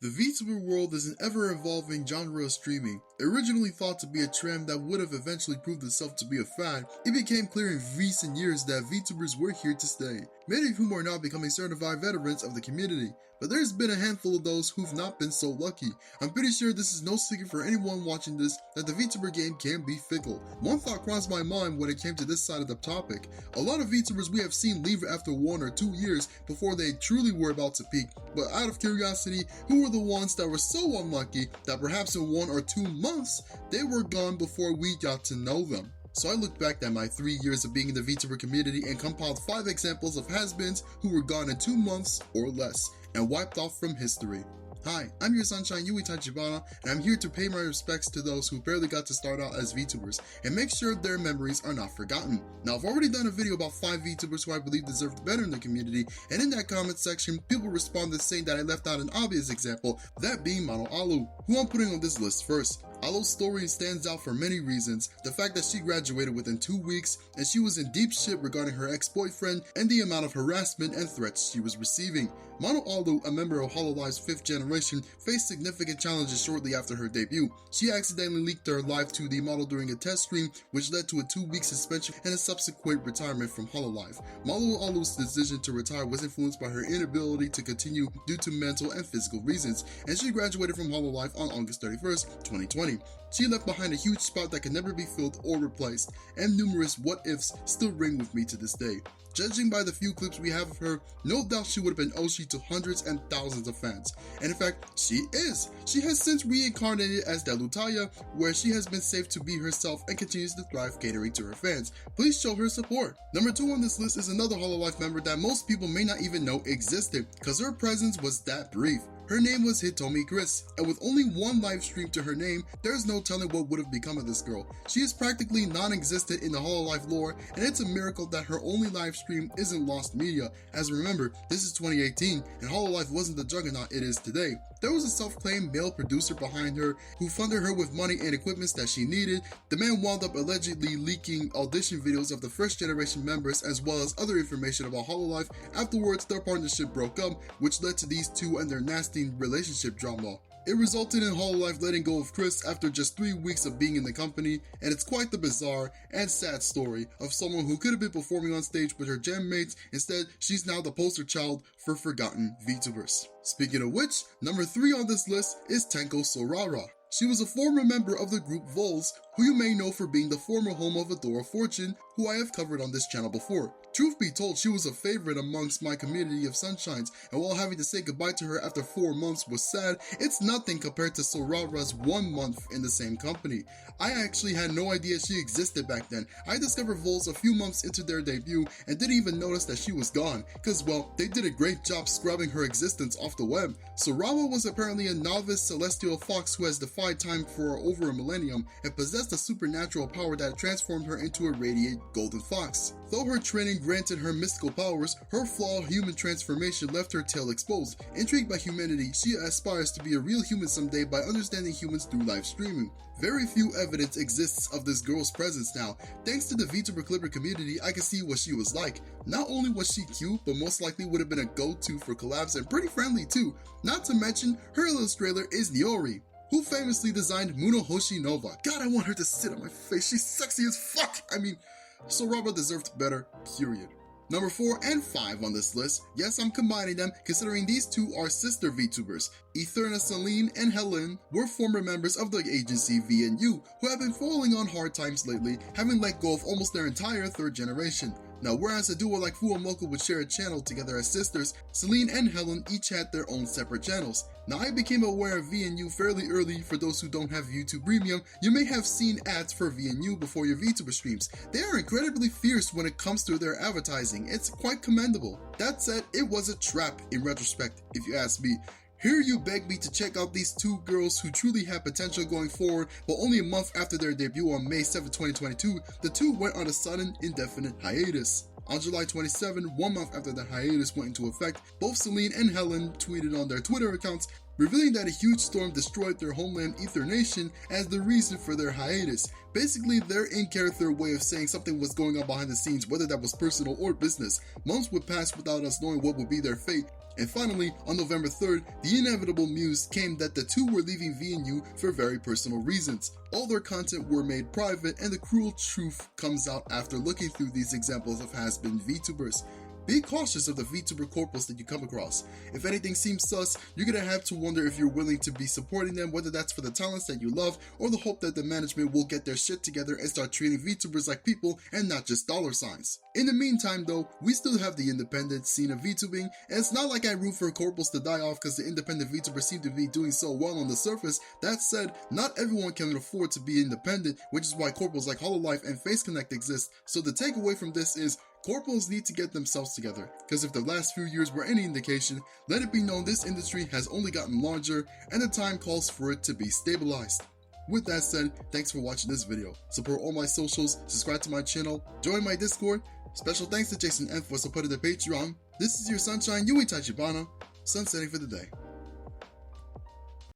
The VTuber world is an ever-evolving genre of streaming. Originally thought to be a trend that would have eventually proved itself to be a fad, it became clear in recent years that VTubers were here to stay, many of whom are now becoming certified veterans of the community. But there's been a handful of those who've not been so lucky. I'm pretty sure this is no secret for anyone watching this that the VTuber game can be fickle. One thought crossed my mind when it came to this side of the topic. A lot of VTubers we have seen leave after 1 or 2 years before they truly were about to peak, but out of curiosity, who were the ones that were so unlucky that perhaps in 1 or 2 months, they were gone before we got to know them? So I looked back at my 3 years of being in the VTuber community and compiled 5 examples of has-beens who were gone in 2 months or less, and wiped off from history. Hi, I'm your sunshine Yui Tachibana, and I'm here to pay my respects to those who barely got to start out as VTubers, and make sure their memories are not forgotten. Now, I've already done a video about 5 VTubers who I believe deserved better in the community, and in that comment section, people responded saying that I left out an obvious example, that being Mano Aloe, who I'm putting on this list first. Aloe's story stands out for many reasons: the fact that she graduated within 2 weeks, and she was in deep shit regarding her ex-boyfriend, and the amount of harassment and threats she was receiving. Mano Aloe, a member of Hololive's 5th generation, faced significant challenges shortly after her debut. She accidentally leaked her life to the model during a test stream, which led to a 2-week suspension and a subsequent retirement from Hololive. Mano Aloe's decision to retire was influenced by her inability to continue due to mental and physical reasons, and she graduated from Hololive on August 31st, 2020. She left behind a huge spot that could never be filled or replaced, and numerous what-ifs still ring with me to this day. Judging by the few clips we have of her, no doubt she would have been Oshi to hundreds and thousands of fans. And in fact, she is! She has since reincarnated as Delutaya, where she has been safe to be herself and continues to thrive catering to her fans. Please show her support. Number 2 on this list is another Hololive member that most people may not even know existed, cause her presence was that brief. Her name was Hitomi Chris, and with only 1 live stream to her name, there's no telling what would have become of this girl. She is practically non-existent in the Hololive lore, and it's a miracle that her only live stream isn't lost media, as remember, this is 2018, and Hololive wasn't the juggernaut it is today. There was a self-claimed male producer behind her, who funded her with money and equipment that she needed. The man wound up allegedly leaking audition videos of the 1st generation members as well as other information about Hololive. Afterwards, their partnership broke up, which led to these two and their nasty relationship drama. It resulted in Hololive letting go of Chris after just 3 weeks of being in the company, and it's quite the bizarre and sad story of someone who could have been performing on stage with her gem mates. Instead, she's now the poster child for forgotten VTubers. Speaking of which, number 3 on this list is Tenko Sorara. She was a former member of the group Vols, who you may know for being the former home of Adora Fortune, who I have covered on this channel before. Truth be told, she was a favorite amongst my community of Sunshines, and while having to say goodbye to her after 4 months was sad, it's nothing compared to Sorara's 1 month in the same company. I actually had no idea she existed back then. I discovered Vols a few months into their debut and didn't even notice that she was gone, cause well, they did a great job scrubbing her existence off the web. Sorara was apparently a novice celestial fox who has defied time for over a millennium and possessed a supernatural power that transformed her into a radiant golden fox. Though her training granted her mystical powers, her flawed human transformation left her tail exposed. Intrigued by humanity, she aspires to be a real human someday by understanding humans through live streaming. Very few evidence exists of this girl's presence now. Thanks to the VTuber Clipper community, I can see what she was like. Not only was she cute, but most likely would have been a go-to for collabs and pretty friendly too. Not to mention, her illustrator is Niori, who famously designed Muno Nova. God, I want her to sit on my face. She's sexy as fuck. I mean, Sorara deserved better, period. Number 4 and 5 on this list, yes, I'm combining them considering these two are sister VTubers. Etherna Celine and Helen were former members of the agency VNU, who have been falling on hard times lately, having let go of almost their entire 3rd generation. Now, whereas a duo like Fu and Mocha would share a channel together as sisters, Celine and Helen each had their own separate channels. Now, I became aware of VNU fairly early. For those who don't have YouTube Premium, you may have seen ads for VNU before your VTuber streams. They are incredibly fierce when it comes to their advertising. It's quite commendable. That said, it was a trap in retrospect, if you ask me. Here you beg me to check out these 2 girls who truly had potential going forward, but only a month after their debut on May 7, 2022, the 2 went on a sudden, indefinite hiatus. On July 27, 1 month after the hiatus went into effect, both Celine and Helen tweeted on their Twitter accounts, revealing that a huge storm destroyed their homeland Ether Nation as the reason for their hiatus. Basically, their in-character way of saying something was going on behind the scenes, whether that was personal or business. Months would pass without us knowing what would be their fate, And finally, on November 3rd, the inevitable news came that the two were leaving VNU for very personal reasons. All their content were made private, and the cruel truth comes out after looking through these examples of has-been VTubers. Be cautious of the VTuber corporals that you come across. If anything seems sus, you're gonna have to wonder if you're willing to be supporting them, whether that's for the talents that you love or the hope that the management will get their shit together and start treating VTubers like people and not just dollar signs. In the meantime though, we still have the independent scene of VTubing, and it's not like I root for corporals to die off because the independent VTubers seem to be doing so well on the surface. That said, not everyone can afford to be independent, which is why corporals like Hololive and Face Connect exist. So the takeaway from this is, corporals need to get themselves together, because if the last few years were any indication, let it be known this industry has only gotten larger, and the time calls for it to be stabilized. With that said, thanks for watching this video. Support all my socials, subscribe to my channel, join my Discord. Special thanks to Jason F for supporting the Patreon. This is your sunshine, Yui Tachibana, sunsetting for the day.